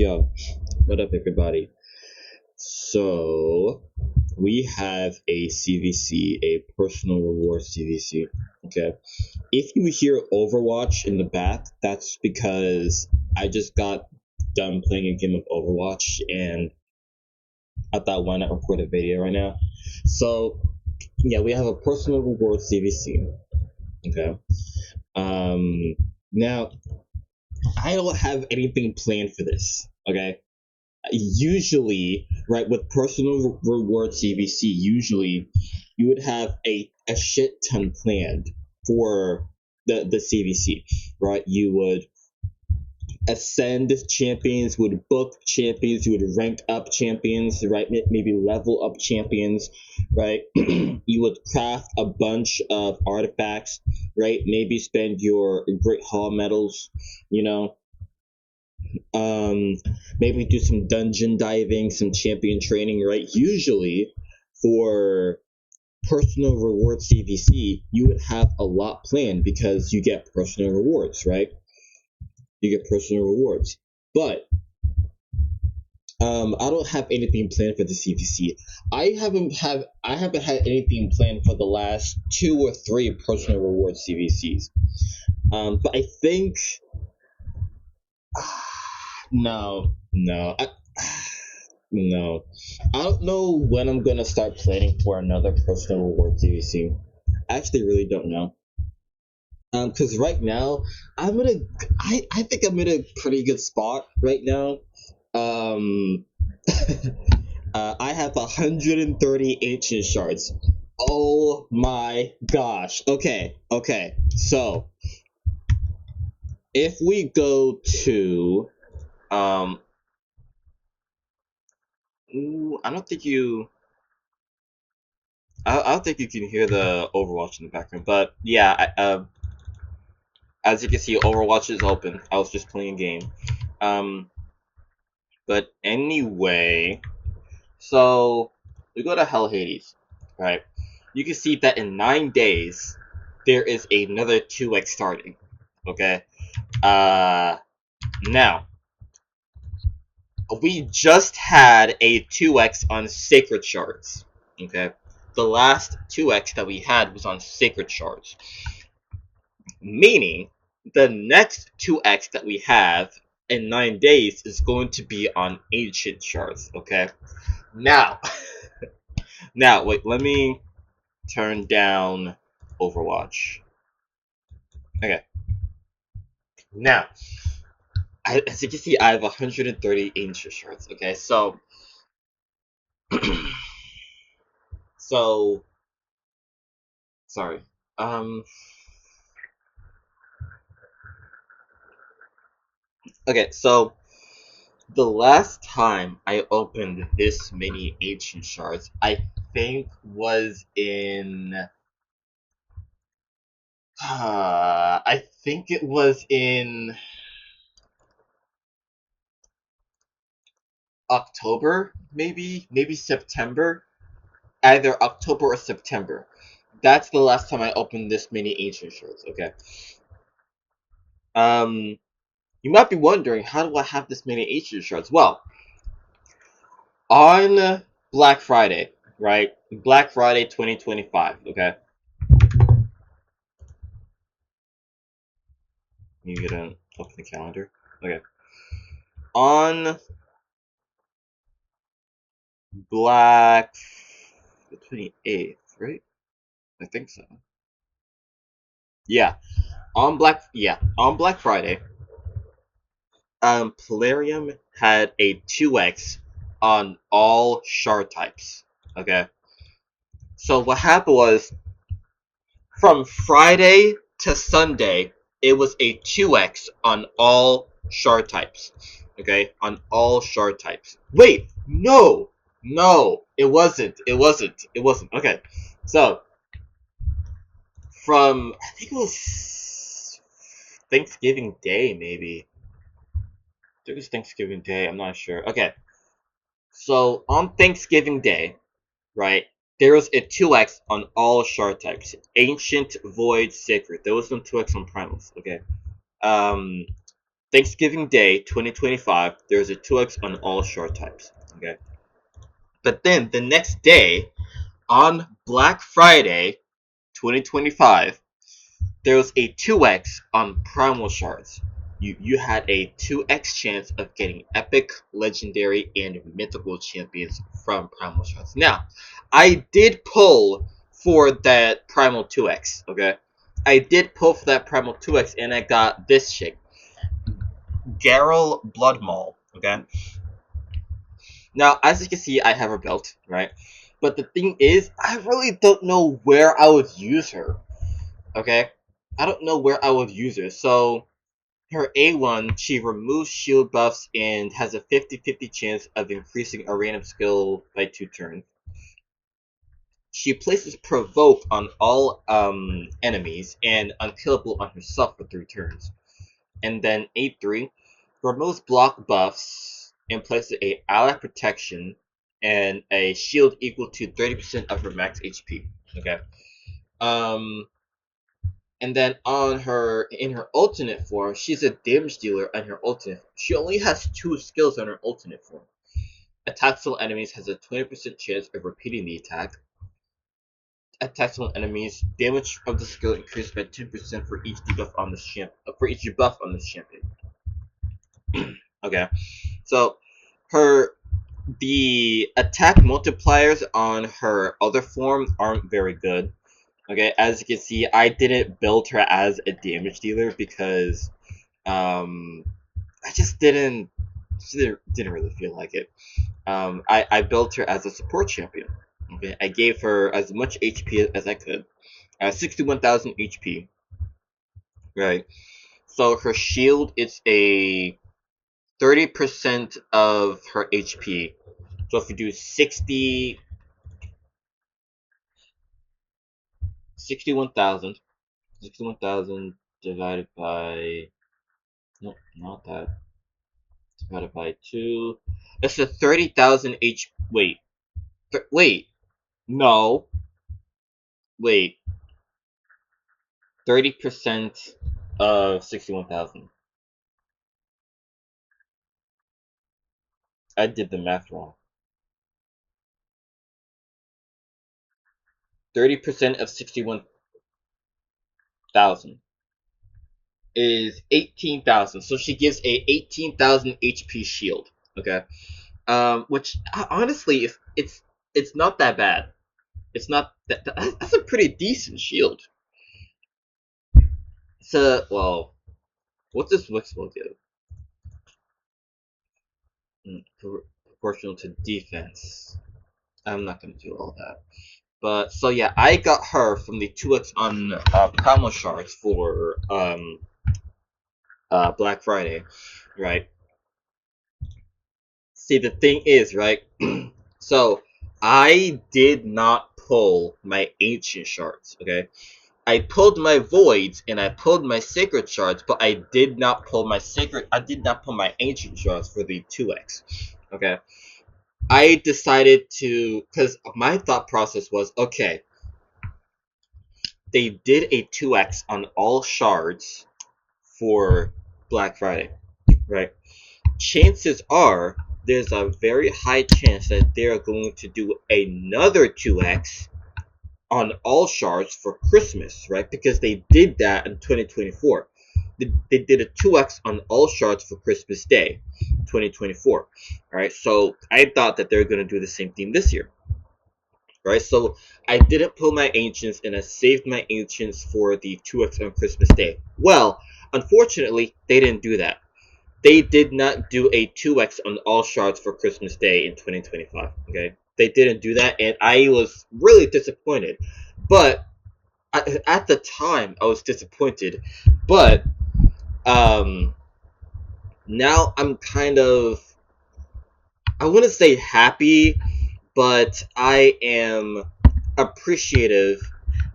Yo, what up, everybody? So, we have a CVC, a personal reward CVC. Okay. If you hear Overwatch in the back, that's because I just got done playing a game of Overwatch and I thought, why not record a video right now? So, yeah, we have a personal reward CVC. Okay. Um, Now, I don't have anything planned for this. Okay. Usually, right, with personal reward CVC, usually you would have a shit ton planned for the CVC, right? You would ascend champions, would book champions, you would rank up champions, right? Maybe level up champions, right? You would craft a bunch of artifacts, right? Maybe spend your Great Hall medals, you know, um, maybe do some dungeon diving, some champion training, right? Usually for personal reward CVC, you would have a lot planned because you get personal rewards, right? You get personal rewards. But I don't have anything planned for the CVC. I haven't had anything planned for the last 2 or 3 personal reward CVCs. But I think no, no. I don't know when I'm gonna start planning for another personal reward CVC. I actually really don't know. Because right now I think I'm in a pretty good spot right now. Um, I have 130 ancient shards. Oh my gosh. Okay. So if we go to um, I don't think I don't think you can hear the Overwatch in the background, but yeah, as you can see, Overwatch is open. I was just playing a game. Um, but anyway, so we go to Hell Hades, right? You can see that in 9 days there is another 2x starting. Okay. Uh, Now we just had a 2x on Sacred Shards. Okay. The last 2x that we had was on Sacred Shards. Meaning, the next 2x that we have in 9 days is going to be on Ancient Shards, okay? Now, wait, let me turn down Overwatch. Okay. Now, as you can see, I have 130 Ancient Shards, okay? So, sorry. Um, okay, so the last time I opened this many Ancient Shards, I think was in I think it was in October, maybe September, either October or September. That's the last time I opened this many ancient shards. Okay. Um, you might be wondering, how do I have this many ancient shards? Well, on Black Friday, right? Black Friday 2025. Okay. You gonna open the calendar? Okay. On Black the 28th, right? I think so. Yeah, on Black Friday, Plarium had a 2x on all shard types. Okay, so what happened was from Friday to Sunday, it was a 2x on all shard types. Okay, on all shard types. Wait, no, it wasn't. Okay, so from I think it was Thanksgiving Day, maybe. I think it was Thanksgiving Day. I'm not sure. Okay, so on Thanksgiving Day, right, there was a 2x on all shard types. Ancient, Void, Sacred. There was no 2x on Primals. Okay. Um, Thanksgiving Day 2025, there's a 2x on all shard types. Okay. But then the next day, on Black Friday 2025, there was a 2x on primal shards. You had a 2x chance of getting epic, legendary, and mythical champions from primal shards. Now, I did pull for that primal 2x, okay? I did pull for that primal 2x and I got this chick, Garrel Bloodmaul, okay? Now, as you can see, I have her belt, right? But the thing is, I really don't know where I would use her, okay? I don't know where I would use her, so her A1, she removes shield buffs and has a 50-50 chance of increasing a random skill by 2 turns. She places Provoke on all enemies and Unkillable on herself for 3 turns. And then A3 removes block buffs and places a ally protection and a shield equal to 30% of her max HP. Okay. Um, And then in her alternate form, she's a damage dealer on her alternate. She only has 2 skills on her alternate form. Attacks all enemies has a 20% chance of repeating the attack. Attacks all enemies, damage of the skill increased by 10% for each debuff on this champion. Okay, so the attack multipliers on her other form aren't very good. Okay, as you can see, I didn't build her as a damage dealer because I just didn't really feel like it. I built her as a support champion. Okay, I gave her as much HP as I could, 61,000 HP. Right. So her shield is a 30% of her HP. So if you do 61,000, 61,000 divided by, no, not that, divided by 2, that's a 30,000 H, wait, no, wait, 30% of 61,000. I did the math wrong. 30% of 61,000 is 18,000. So she gives a 18,000 HP shield. Okay. Which honestly, it's not that bad. It's not that's a pretty decent shield. So, well, what does Wixwell do? Proportional to defense. I'm not gonna do all that. But so yeah, I got her from the 2x on Primal Shards for Black Friday, right? See, the thing is, right? So I did not pull my ancient shards. Okay, I pulled my voids and I pulled my sacred shards, but I did not pull my sacred. I did not pull my ancient shards for the 2x. Okay, I decided to, because my thought process was, okay, they did a 2x on all shards for Black Friday, right? Chances are there's a very high chance that they're going to do another 2x on all shards for Christmas, right? Because they did that in 2024. They did a 2x on all shards for Christmas Day, 2024. Alright, so I thought that they were going to do the same thing this year. Right, so I didn't pull my ancients and I saved my ancients for the 2x on Christmas Day. Well, unfortunately, they didn't do that. They did not do a 2x on all shards for Christmas Day in 2025. Okay, they didn't do that, and I was really disappointed. But at the time, I was disappointed. But now I'm kind of, I wouldn't say happy, but I am appreciative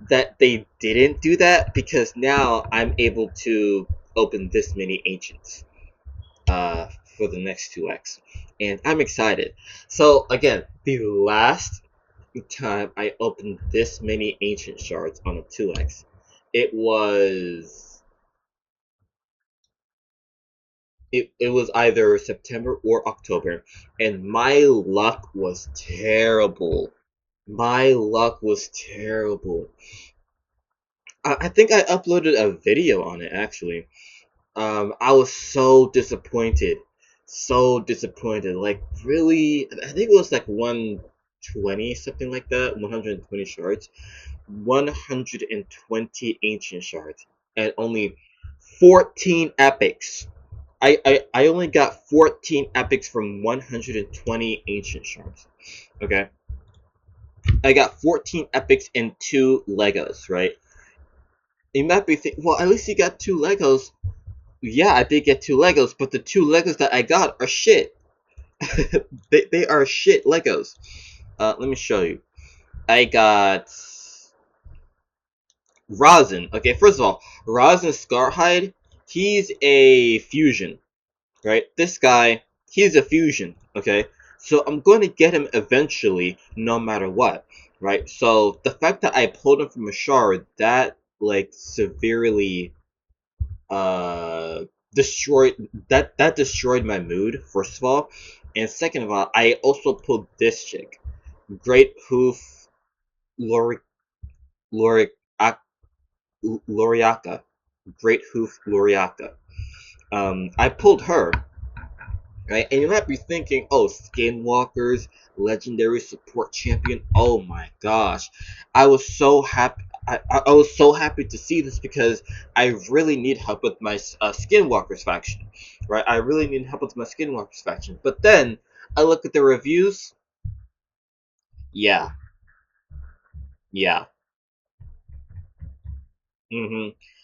that they didn't do that because now I'm able to open this many ancients for the next 2x. And I'm excited. So, again, the last time I opened this many ancient shards on a 2x, it was it was either September or October, and my luck was terrible. My luck was terrible. I think I uploaded a video on it actually. I was so disappointed. So disappointed. Like, really? I think it was like 120, something like that. 120 shards. 120 ancient shards. And only 14 epics. I only got 14 epics from 120 ancient shards. Okay? I got 14 epics and 2 Legos, right? You might be thinking, well, at least you got 2 Legos. Yeah, I did get 2 Legos, but the 2 Legos that I got are shit. They are shit Legos. Let me show you. I got Rosin. Okay, first of all, Rosin Scarhide, he's a fusion, right? This guy, he's a fusion, okay? So I'm going to get him eventually, no matter what, right? So the fact that I pulled him from a shard, that, like, severely uh that destroyed my mood, first of all, and second of all, I also pulled this chick, Great Hoof Lori Lori Loriaka, Great Hoof Loriaka. I pulled her, right, and you might be thinking, oh, Skinwalker's legendary support champion. Oh my gosh, I was so happy. I was so happy to see this because I really need help with my Skinwalkers faction, right? I really need help with my Skinwalkers faction. But then I look at the reviews. Yeah, yeah.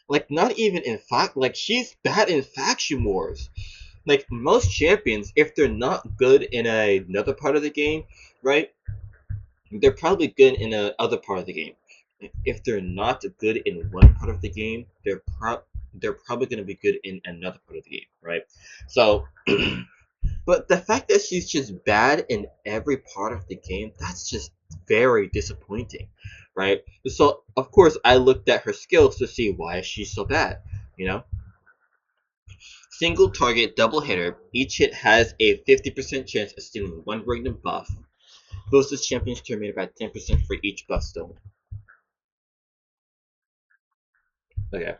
Like, not even in fact, like, she's bad in faction wars. Like, most champions, if they're not good in another part of the game, right? They're probably good in a other part of the game. If they're not good in one part of the game, they're probably going to be good in another part of the game, right? So, but the fact that she's just bad in every part of the game, that's just very disappointing, right? So, of course, I looked at her skills to see why she's so bad, you know? Single target double hitter. Each hit has a 50% chance of stealing one Regnum buff. Boosts the champion's turn meter by 10% for each buff stolen. Okay.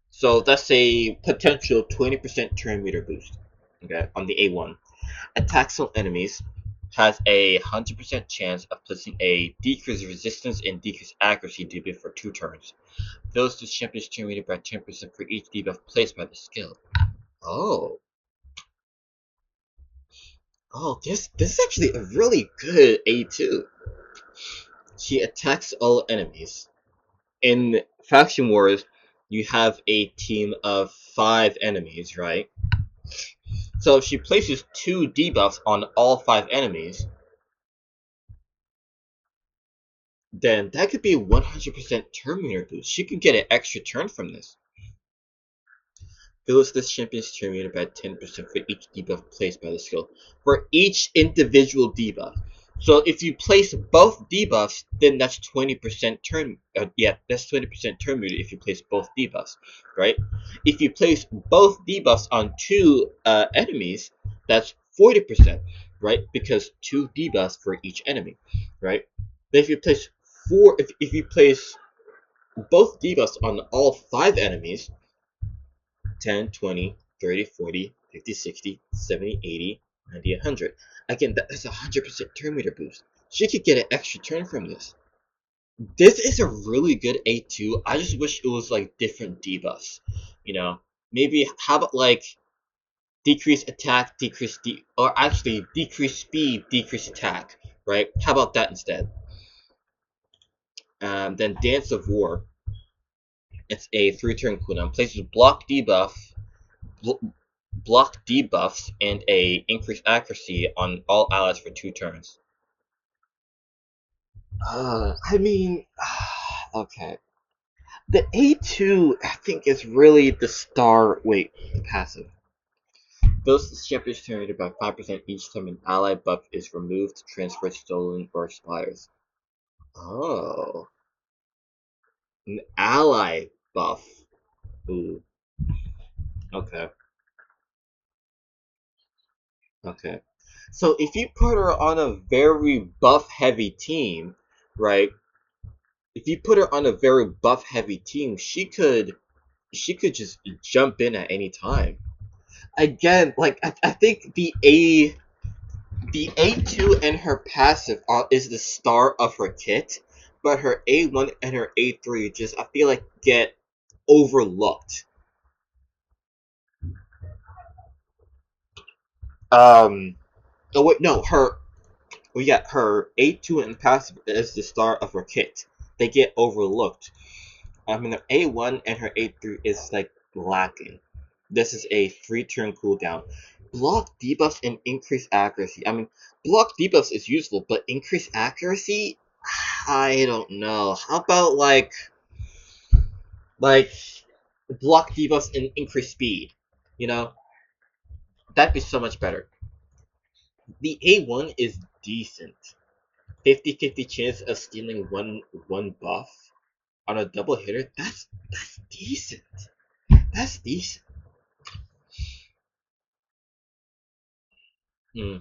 So that's a potential 20% turn meter boost. Okay, on the A1. Attacks on enemies has a 100% chance of placing a decreased resistance and decreased accuracy debuff for 2 turns. Fills the champion's turn meter by 10% for each debuff placed by the skill. Oh. Oh, this is actually a really good A2. She attacks all enemies. In Faction Wars, you have a team of 5 enemies, right? So if she places 2 debuffs on all 5 enemies, then that could be a 100% turn meter boost. She could get an extra turn from this. Fills this champion's turn meter by 10% for each debuff placed by the skill. For each individual debuff. So if you place both debuffs, then that's 20% turn. That's 20% turn meter if you place both debuffs, right? If you place both debuffs on 2 enemies, that's 40%, right? Because 2 debuffs for each enemy, right? Then if you place if you place both debuffs on all 5 enemies, 10, 20, 30, 40, 50, 60, 70, 80, 90, 100. Again, that's a 100% turn meter boost. She could get an extra turn from this. This is a really good A2. I just wish it was like different debuffs. You know, maybe how about like decrease attack, or actually decrease speed, decrease attack, right? How about that instead? Then Dance of War. It's a 3-turn cooldown. Places bl- block debuffs and a increased accuracy on all allies for 2 turns. I mean, okay. The A2, I think, is really the star. Wait, the passive. Boosts the champion's turn rate by 5% each time an ally buff is removed, transferred, stolen, or expires. Oh. An ally buff. Ooh. Okay. Okay. So if you put her on a very buff heavy team, right? If you put her on a very buff heavy team, she could just jump in at any time. Again, like I think the A2 and her passive is the star of her kit, but her A1 and her A3 just I feel like get overlooked. Um. Oh wait, no, her. Well, yeah, her A2 and passive is the star of her kit. They get overlooked. I mean, her A1 and her A3 is like lacking. This is a 3-turn cooldown. Block debuffs and increase accuracy. I mean, block debuffs is useful, but increase accuracy? I don't know. How about like block debuffs and increase speed? You know, that'd be so much better. The A1 is decent. 50-50 chance of stealing one buff on a double hitter. That's decent. That's decent. Hmm.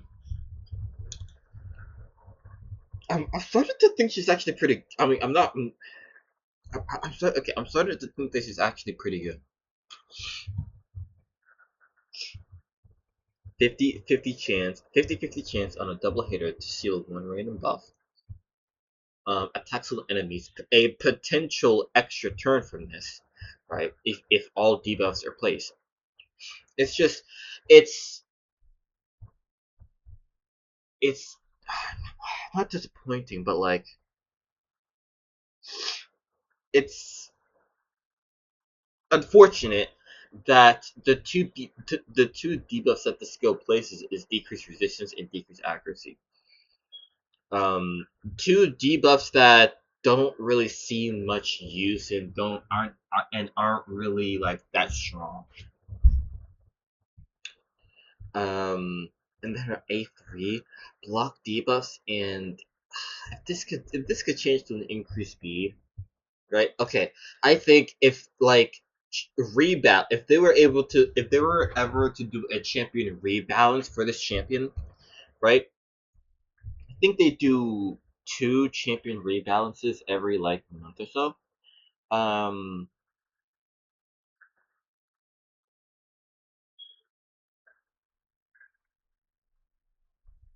I'm starting to think she's actually pretty. I mean, I'm not. I'm sorry. Okay, I'm starting to think this is actually pretty good. 50-50 chance on a double hitter to seal one random buff. Attacks all enemies. A potential extra turn from this, right? If all debuffs are placed. It's just, it's it's not disappointing, but like it's unfortunate that the two debuffs that the skill places is decreased resistance and decreased accuracy. Um, Two debuffs that don't really see much use and aren't really like that strong. Um, and then our A3 block debuffs and if this could change to an increased speed, right? Okay, I think if like rebound, if they were ever to do a champion rebalance for this champion, right? I think they do two champion rebalances every like month or so. Um,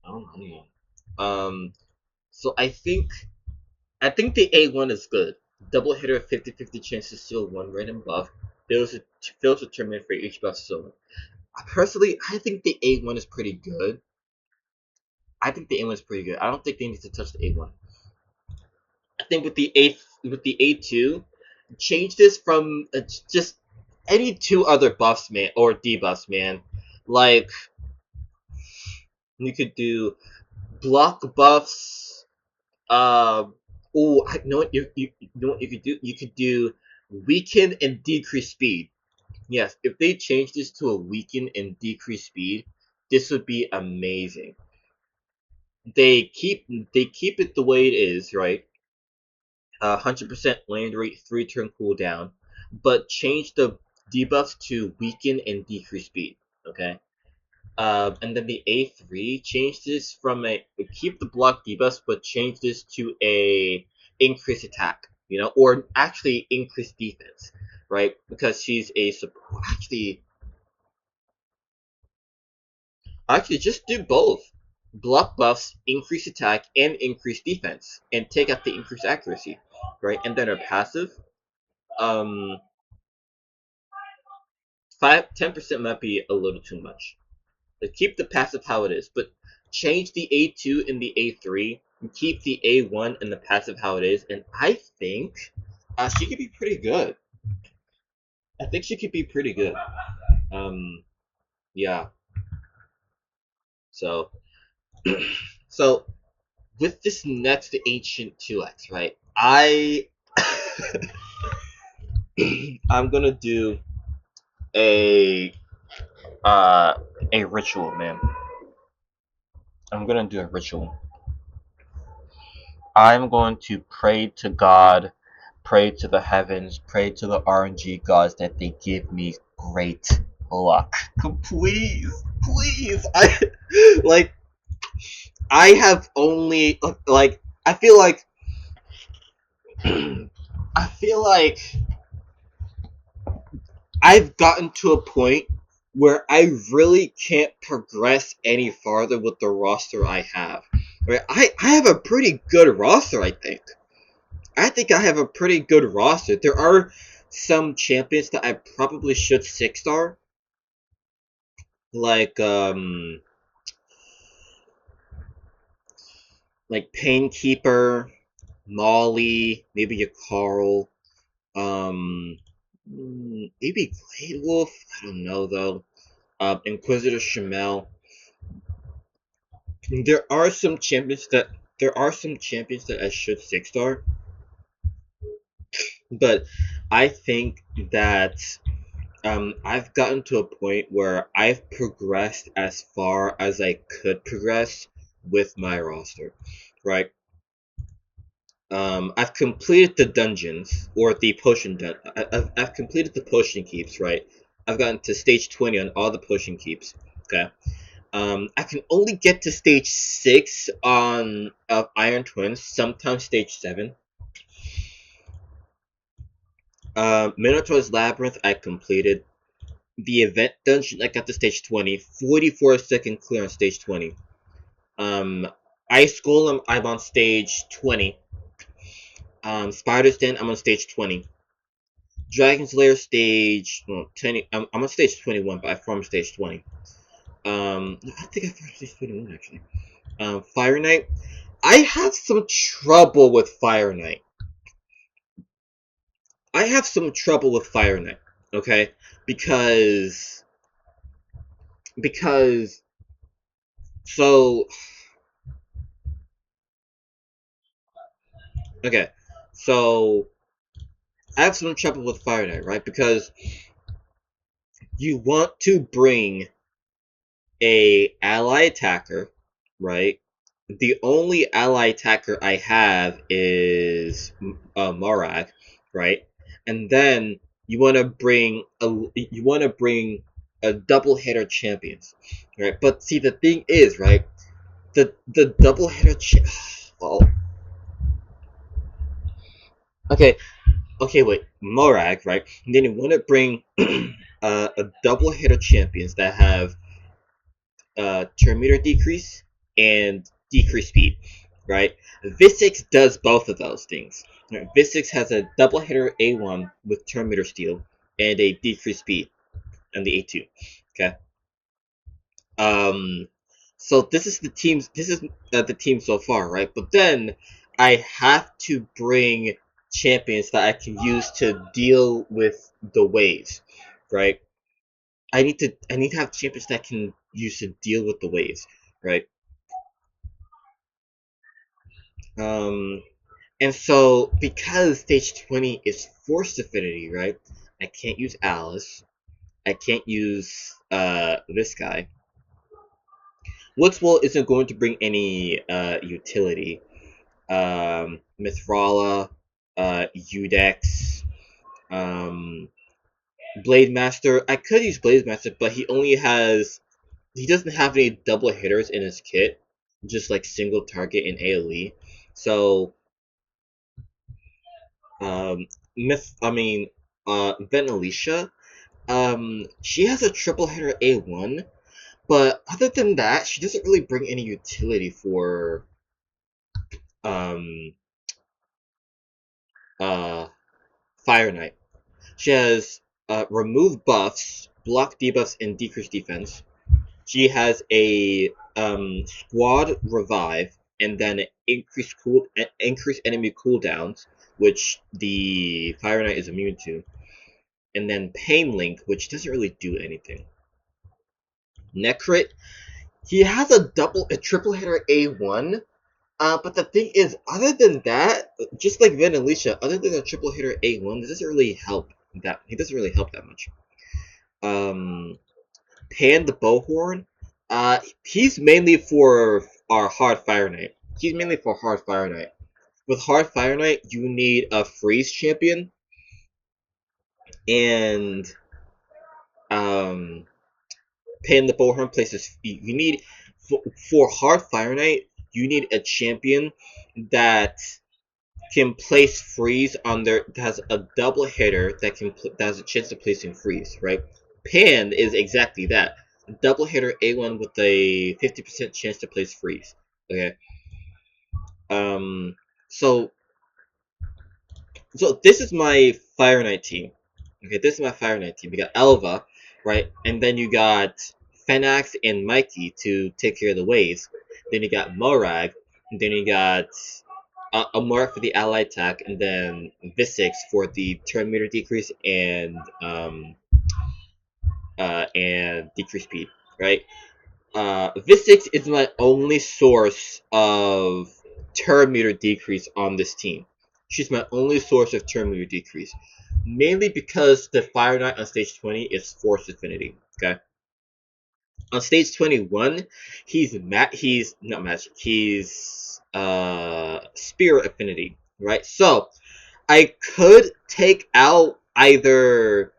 I don't know. Um, so I think the A1 is good. Double hitter, 50-50 chance to steal one random buff. Fills a tournament for each buff stolen. Personally, I think the A1 is pretty good. I think the A1 is pretty good. I don't think they need to touch the A1. I think with the A2, change this from just any two other buffs, man, or debuffs, man. Like you could do block buffs. I know what you know what you could do. You could do weaken and decrease speed. Yes, if they change this to a weaken and decrease speed, this would be amazing. They keep it the way it is, right? 100% land rate, 3-turn cooldown, but change the debuffs to weaken and decrease speed. Okay. And then the A3 change this from a keep the block debuffs, but change this to a increase attack. Or actually increase defense, right? Because she's a support. Actually, just do both. Block buffs, increase attack, and increase defense, and take out the increased accuracy, right? And then her passive, um, 10% might be a little too much. Keep the passive how it is, but change the A2 and the A3, and keep the A1 and the passive how it is, and I think she could be pretty good. I think she could be pretty good. Um, yeah. So, so with this next ancient 2x, right? I'm gonna do a uh a ritual, man. I'm gonna do a ritual. I'm going to pray to God, pray to the heavens, pray to the RNG gods that they give me great luck. Please, please. Like, I have only like I feel like I feel like I've gotten to a point where I really can't progress any farther with the roster I have. Right? I have a pretty good roster, I think. I think I have a pretty good roster. There are some champions that I probably should 6-star. Like like Painkeeper, Molly, maybe a Carl, maybe Glade Wolf. I don't know though. Inquisitor Shamel. There are some champions that I should 6-star, but I think that I've gotten to a point where I've progressed as far as I could progress with my roster, right? I've completed the dungeons or the I've completed the potion keeps, right? I've gotten to stage 20 on all the potion keeps. Okay. I can only get to stage 6 on Iron Twins, sometimes stage 7. Minotaur's Labyrinth I completed. The event dungeon I got to stage 20, 44-second clear on stage 20. Ice Golem I'm on stage 20. Spider's Den I'm on stage 20. Dragon's Lair stage 10. I'm on stage 21, but I farmed stage 20. I think I farmed stage 21 actually. Fire Knight. I have some trouble with Fire Knight. Okay, because because so okay, so I have some trouble with Fire Knight, right? Because you want to bring a ally attacker, right? The only ally attacker I have is Morag, right? And then you want to bring a double hitter champions, right? But see, the thing is, right? The double hitter. Oh, okay, okay, wait, Morag, right? And then you want to bring a double hitter champions that have turn meter decrease and decrease speed, right? Visix does both of those things. Right? Visix has a double hitter A1 with turn meter steal and a decrease speed on the A2. Okay. Um. So this is the teams. This is the team so far, right? But then I have to bring champions that I can use to deal with the waves, right? I need to have champions that can use to deal with the waves, right? Um, and so because stage 20 is Force Affinity, right? I can't use Alice. I can't use this guy. Woodswell isn't going to bring any utility. Mithrala, Udex, um, Blade Master. I could use Blade Master, but he doesn't have any double hitters in his kit, just like single target in AoE. So Myth. I mean, Venalicia. She has a triple hitter A1, but other than that, she doesn't really bring any utility for um uh Fire Knight. She has remove buffs, block debuffs, and decrease defense. She has a squad revive, and then increase enemy cooldowns, which the Fire Knight is immune to, and then Pain Link, which doesn't really do anything. Necrit, he has a triple hitter A1. But the thing is, other than that, just like Van Alicia, other than a triple hitter A1, it doesn't really help that. He doesn't really help that much. Pan the Bowhorn, he's mainly for our Hard Fire Knight. He's mainly for Hard Fire Knight. With Hard Fire Knight, you need a freeze champion, and Pan the Bowhorn places. You need for hard Fire Knight, you need a champion that can place freeze on their that has a double hitter that has a chance of placing freeze, right? Pan is exactly that. A double hitter A1 with a 50% chance to place freeze. Okay. Um so so this is my Fire Knight team. Okay, this is my Fire Knight team. We got Elva, right? And then you got Fenax and Mikey to take care of the waves. Then you got Morag. And then you got Amora for the ally attack, and then Visix for the turn meter decrease and decrease speed, right? Visix is my only source of turn meter decrease on this team. She's my only source of turn meter decrease, mainly because the Fire Knight on stage 20 is Force Affinity. Okay. On stage 21, he's not magic. He's Spirit Affinity, right? So I could take out either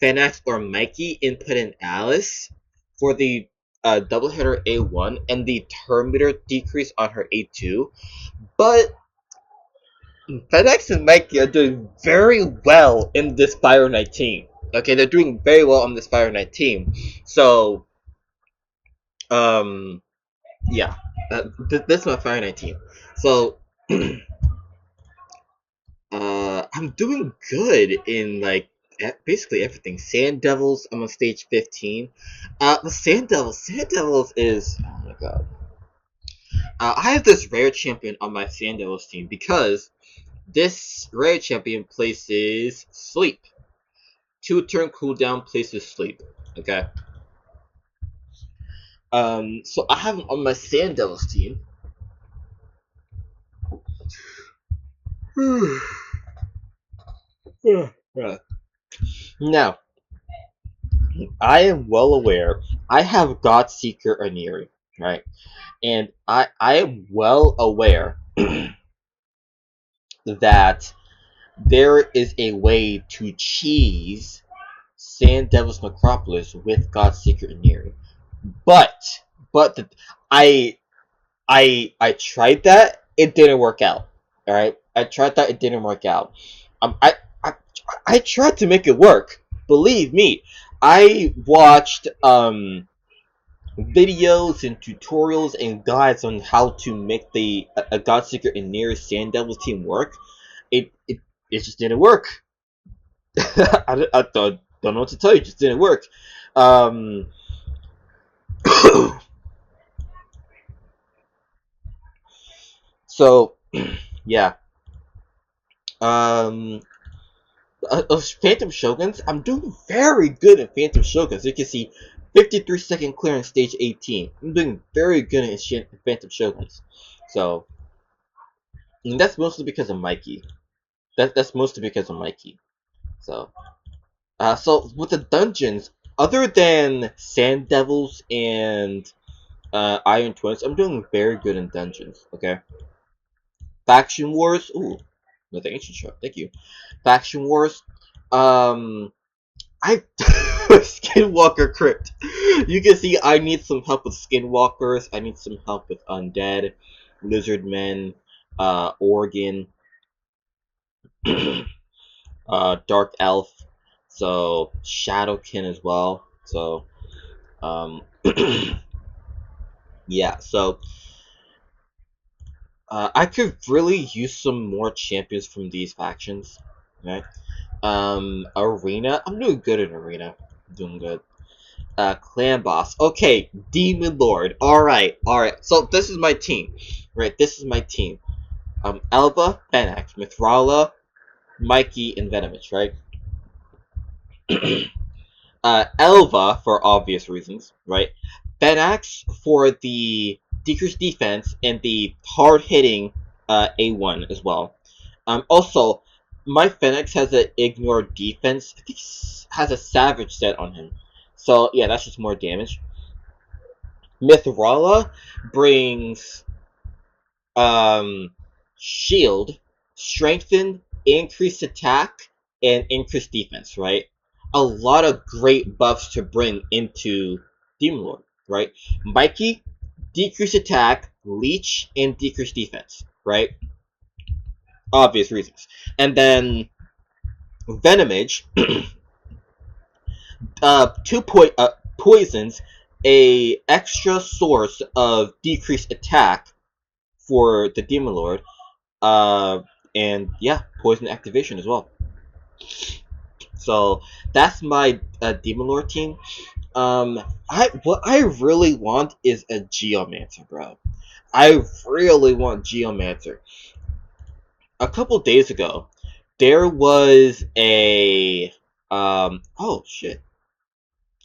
Fenax or Mikey and put in Alice for the double hitter A1 and the turn meter decrease on her A2, but Fenax and Mikey are doing very well in this Fire Knight team. Okay, they're doing very well on this Fire Knight team. So, um, yeah, this is my Fire Knight team. So, I'm doing good in like basically everything. Sand Devils, I'm on stage 15. The Sand Devils is, oh my god. I have this rare champion on my Sand Devils team because this rare champion places sleep. 2-turn cooldown places sleep. Okay. So I have him on my Sand Devils team. Now, I am well aware I have Godseeker Aniri, right? And I am well aware that there is a way to cheese Sand Devil's Necropolis with Godseeker Aniri. But I tried that, it didn't work out. Alright? I tried that, it didn't work out. Um I I I tried to make it work. Believe me. I watched videos and tutorials and guides on how to make a Godseeker and Near Sand Devils team work. It just didn't work. I don't know what to tell you. It just didn't work. Um, so yeah. Um, Phantom Shoguns. I'm doing very good in Phantom Shoguns. You can see 53-second clearance stage 18. I'm doing very good in Phantom Shoguns. So, and that's mostly because of Mikey. That's mostly because of Mikey. So, so with the dungeons, other than Sand Devils and Iron Twins, I'm doing very good in dungeons. Okay. Faction Wars. Ooh, another ancient shop. Thank you. Faction Wars. I Skinwalker Crypt. You can see I need some help with Skinwalkers. I need some help with Undead, Lizard Men, Organ, Dark Elf. So Shadowkin as well. So yeah. So I could really use some more champions from these factions. Right. Arena. I'm doing good in Arena. I'm doing good. Clan Boss. Okay, Demon Lord. Alright. So this is my team. Right, this is my team. Elva, Fenax, Mithrala, Mikey, and Venomich, right? Elva, for obvious reasons, right? Fenax for the decreased defense and the hard-hitting A1 as well. Also, my Fenax has an ignore defense. I think has a Savage set on him. So, yeah, that's just more damage. Mithrala brings shield, strengthen, increased attack, and increased defense, right? A lot of great buffs to bring into Demon Lord, right? Mikey, decrease attack, leech, and decrease defense, right? Obvious reasons. And then Venomage, poisons, a extra source of decreased attack for the Demon Lord, and yeah, poison activation as well. So that's my Demon Lord team. What I really want is a Geomancer, bro. I really want Geomancer. A couple days ago, there was a oh shit.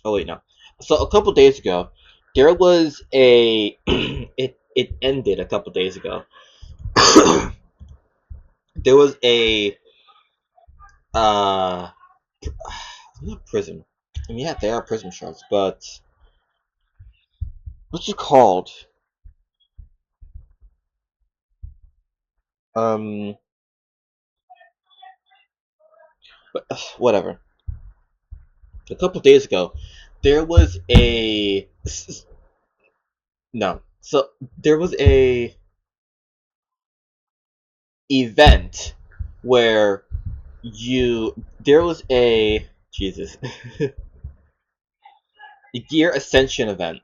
Oh wait, no. So a couple days ago, there was a it ended a couple days ago. There was a not prism. I mean, yeah, they are prism shards, but what's it called? Um, but, whatever. A couple days ago, there was a no. So there was a event where there was a Jesus Gear Ascension event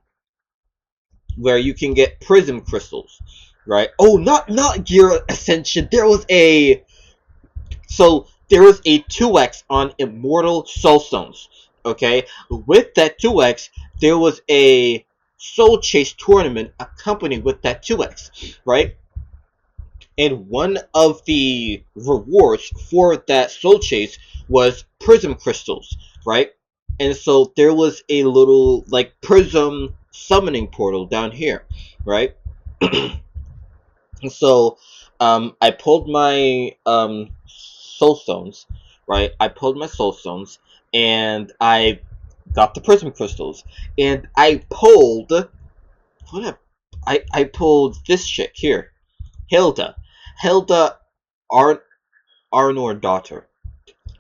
where you can get prism crystals, right? Oh, not Gear Ascension. There was a 2x on Immortal Soulstones. Okay, with that 2x, there was a Soul Chase tournament accompanied with that 2x, right? And one of the rewards for that Soul Chase was Prism Crystals, right? And so there was a little like Prism summoning portal down here, right? So I pulled my soul stones, right? I pulled my soul stones, and I got the prism crystals, and I pulled I pulled this chick here, Hilda Ar- Arnor daughter.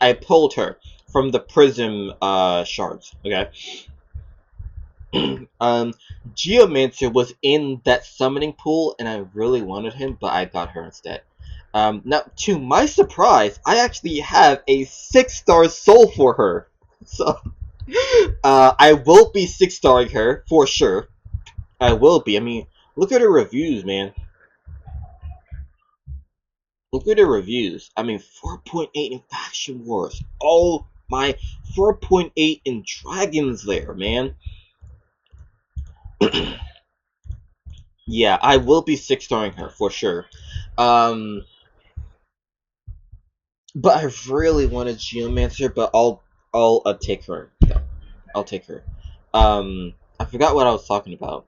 I pulled her from the prism shards. Okay. Geomancer was in that summoning pool, and I really wanted him, but I got her instead. Now, to my surprise, I actually have a 6-star soul for her. So, I will be 6-starring her, for sure. I will be. I mean, look at her reviews, man. Look at her reviews. I mean, 4.8 in Faction Wars. Oh my, 4.8 in Dragon's Lair, man. Yeah, I will be 6-starring her for sure. But I really want a Geomancer, but I'll take her. No, I'll take her. I forgot what I was talking about.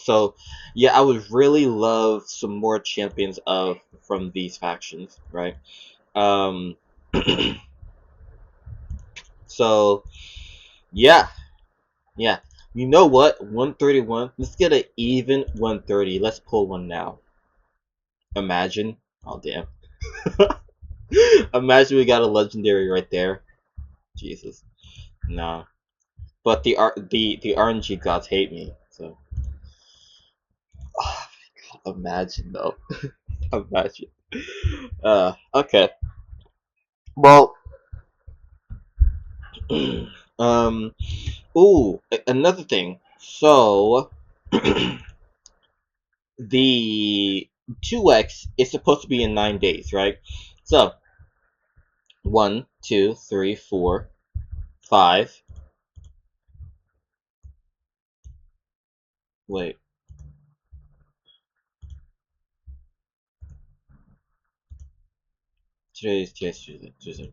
So yeah, I would really love some more champions from these factions, right? Um, so yeah, yeah. You know what? 131. Let's get an even 130. Let's pull one now. Imagine. Oh damn. Imagine we got a legendary right there. Jesus. No. But the RNG gods hate me. So oh, imagine though. Imagine. Okay. Well, um, ooh, another thing. So, the 2x is supposed to be in 9 days, right? So, 1, 2, 3, 4, 5. Wait. Today's Tuesday.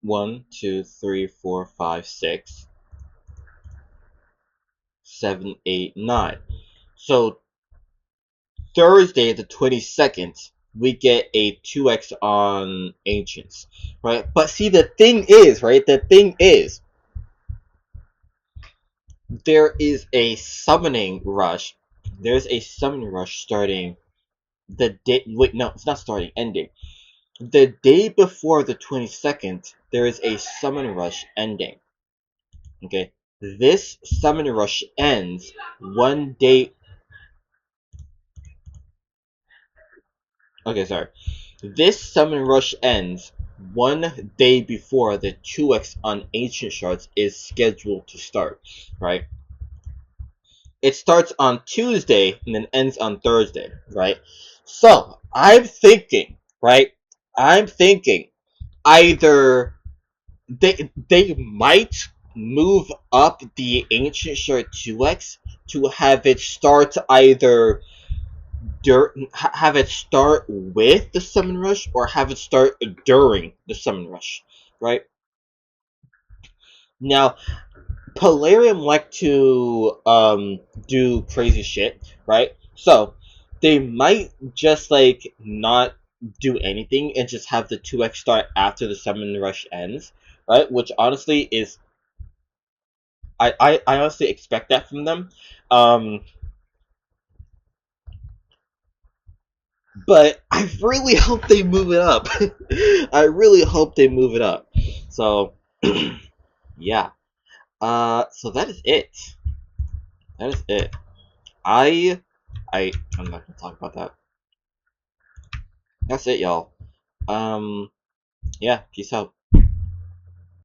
1, 2, 3, 4, 5, 6, 7, 8, 9. So Thursday the 22nd, we get a 2x on Ancients, right? But see, the thing is, right? The thing is, there is a summoning rush. There's a summoning rush starting the day. Wait, no, it's not starting. Ending. the day before the 22nd, there is a summon rush ending. Okay, this summon rush ends one day. Okay, sorry. This summon rush ends one day before the 2x on Ancient Shards is scheduled to start, right? It starts on Tuesday and then ends on Thursday, right? So, I'm thinking, right? I'm thinking either they might move up the Ancient Shard 2x to have it start either have it start with the summon rush or have it start during the summon rush, right? Now, Polarium like to do crazy shit, right? So they might just like not do anything and just have the 2x start after the summon rush ends, right? Which honestly is I honestly expect that from them. Um, but I really hope they move it up. I really hope they move it up. So, yeah. So that is it. That is it. I, I'm not gonna talk about that. That's it, y'all. Yeah. Peace out.